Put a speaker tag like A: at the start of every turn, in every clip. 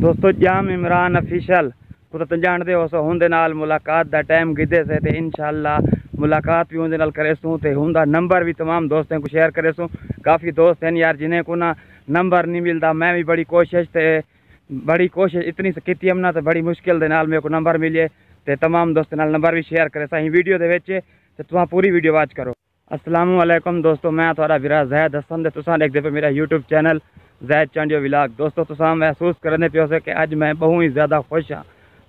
A: दोस्तों जाम इमरान ऑफिशियल को तो जानते हो सो उनके नाल मुलाकात का टाइम गिदे से ते इंशाल्लाह मुलाकात भी उनके नाल करेसूँ ते उनका नंबर भी तमाम दोस्तों को शेयर करेसूँ। काफ़ी दोस्त हैं यार जिन्हें को ना नंबर नहीं मिलता। मैं भी बड़ी कोशिश इतनी की ना तो बड़ी मुश्किल दे नाल मेरे को नंबर मिले ते तमाम दोस्तों नाल नंबर भी शेयर करे सही वीडियो दे विच ते तुम पूरी वीडियो वाच करो। अस्सलाम वालेकुम दोस्तों, मैं थोड़ा विरा जैद हसन ते तुसां देखदे पे मेरा YouTube channel Zaid Chandio vlog. दोस्तों तुसां महसूस करने पे हो कि अज मैं बहुत ही ज़्यादा खुश हाँ।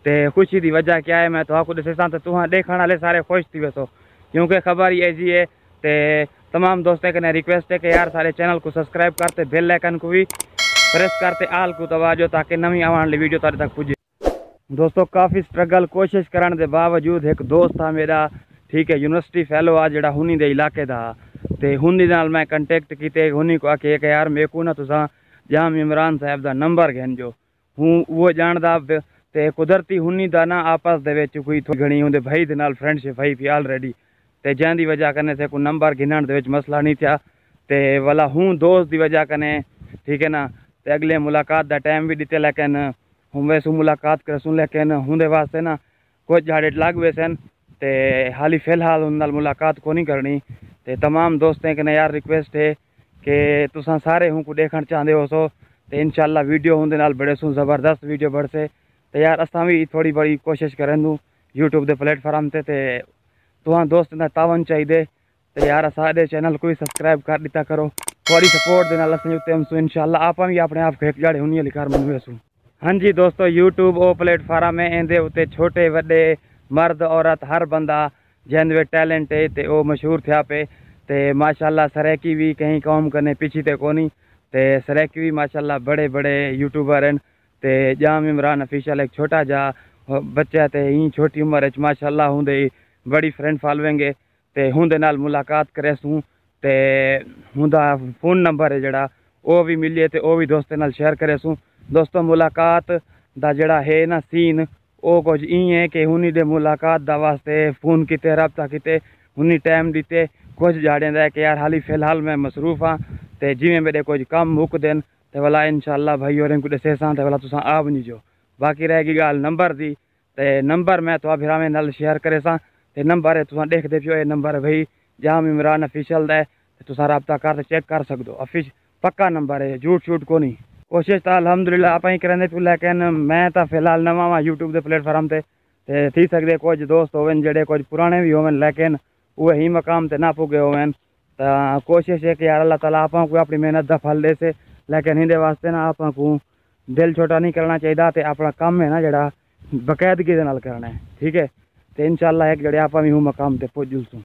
A: तो खुशी की वजह क्या है मैं तो आपको दसा तो तुम देखने वाले सारे खुश थी वैसो क्योंकि खबर ही ऐसी है। तो तमाम दोस्तों के रिक्वेस्ट है कि यार सारे चैनल को सब्सक्राइब करते बेल आइकन को भी प्रेस करते आल को दबाजो ताकि नवी आने वाली वीडियो तुहाडे तक पुजे। दोस्तों काफ़ी स्ट्रगल कोशिश करने के बावजूद एक दोस्त था मेरा, ठीक है, यूनिवर्सिटी फैलो आ जड़ा हुनी दे इलाके का, तो हुनी नाल मैं कंटेक्ट किए हुनी को आके यार मेरे को ना तुसा जाम इमरान साहब का नंबर घेंजो हूँ वो जानदा ते कुदरती हुनी दा ना आपस दे विच कोई थोड़ी घनी उनके भाई दे नाल फ्रेंडशिप है पी ऑलरेडी ते जैन दी वजह कने से कोई नंबर गिनण दे विच मसला नहीं था ते वाला हूँ दोस्त दी वजह कने, ठीक है ना। ते अगले मुलाकात दा टाइम भी दिते लेकिन हूँ वैसू मुलाकात करसूँ लेकिन उनके वास्ते ना कुछ झाड़े लग वे सन ते हाली फिलहाल उन नाल मुलाकात को नहीं करनी। ते तमाम दोस्तों के यार रिक्वेस्ट है कि तुसा सारे हूँ को देखना चाहते हो सो तो इंशाल्लाह वीडियो उनके नाल बड़े सू ज़बरदस्त वीडियो बढ़से। तो यार असा भी थोड़ी बड़ी कोशिश करें यूट्यूब के प्लेटफॉर्म से तुम दोस्त का तावन चाहिए तो यार सारे चैनल को भी सब्सक्राइब कर दिता करो। थोड़ी सपोर्ट के नाल असं इंशाल्लाह आप भी अपने आप को एक जड़े हुनी लिखार मनवेसू। हाँ जी दोस्तों, यूट्यूब वो प्लेटफॉर्म है इंदे उत्ते छोटे वड्डे मर्द औरत हर बंदा जैन टैलेंट है तो वो मशहूर थे पे ते माशाल्लाह सरेकी भी कहीं कौम करने पीछे ते कोनी ते सरेकी भी माशाल्लाह बड़े बड़े यूट्यूबर हैं। ते जाम इमरान ऑफिशियल एक छोटा जा बच्चा ते ही छोटी उम्र माशाल्लाह होंदे बड़ी फ्रेंड फॉलोइंग है ते होंदे नाल मुलाकात करेसूँ ते हुंदा फोन नंबर है जड़ा वो भी मिले तो वो भी दोस्तों नाल शेयर करेसूँ। दोस्तों मुलाकात दा जड़ा है ना सीन वो कुछ ई है कि हुनी दे मुलाकात दा वास्ते फ़ोन किते रबता किते हुनी टाइम दिते कुछ जाड़े दा कि यार हाली फिलहाल मैं मसरूफ़ हाँ तो जिमें मेरे कुछ काम मुक देन तो वाला इंशाल्लाह भाई और इनको दसे सा तो वाला तुसा आ बनी जो। बाकी रहेगी गाल नंबर दी तो नंबर मैं तो फिर नाल शेयर करे सा तो नंबर है तुसा देखते पियो ये नंबर भाई जाम इमरान ऑफिशियल दा तुसा रबता कर चेक कर सकते हो। पक्का नंबर है, झूठ शूठ को नहीं। कोशिश तो अलहमदुलिल्लाह आप ही करें पियो लेकिन मैं तो फिलहाल नवा वा यूट्यूब के प्लेटफॉर्म से थी सकते कुछ दोस्त होवन जड़े कुछ पुराने भी होवन लेकिन वो ही मकाम से ना पुगे होवन। तो कोशिश है कि यार अल्लाह ताला आप को अपनी मेहनत का फल दे से लेकिन इहदे वास्ते ना आप को दिल छोटा नहीं करना चाहिए तो अपना काम है ना जड़ा बकायदगी दे नाल करना है, ठीक है। तो इंशाल्लाह एक जड़े आप भी हूँ मकाम से पुजूँ।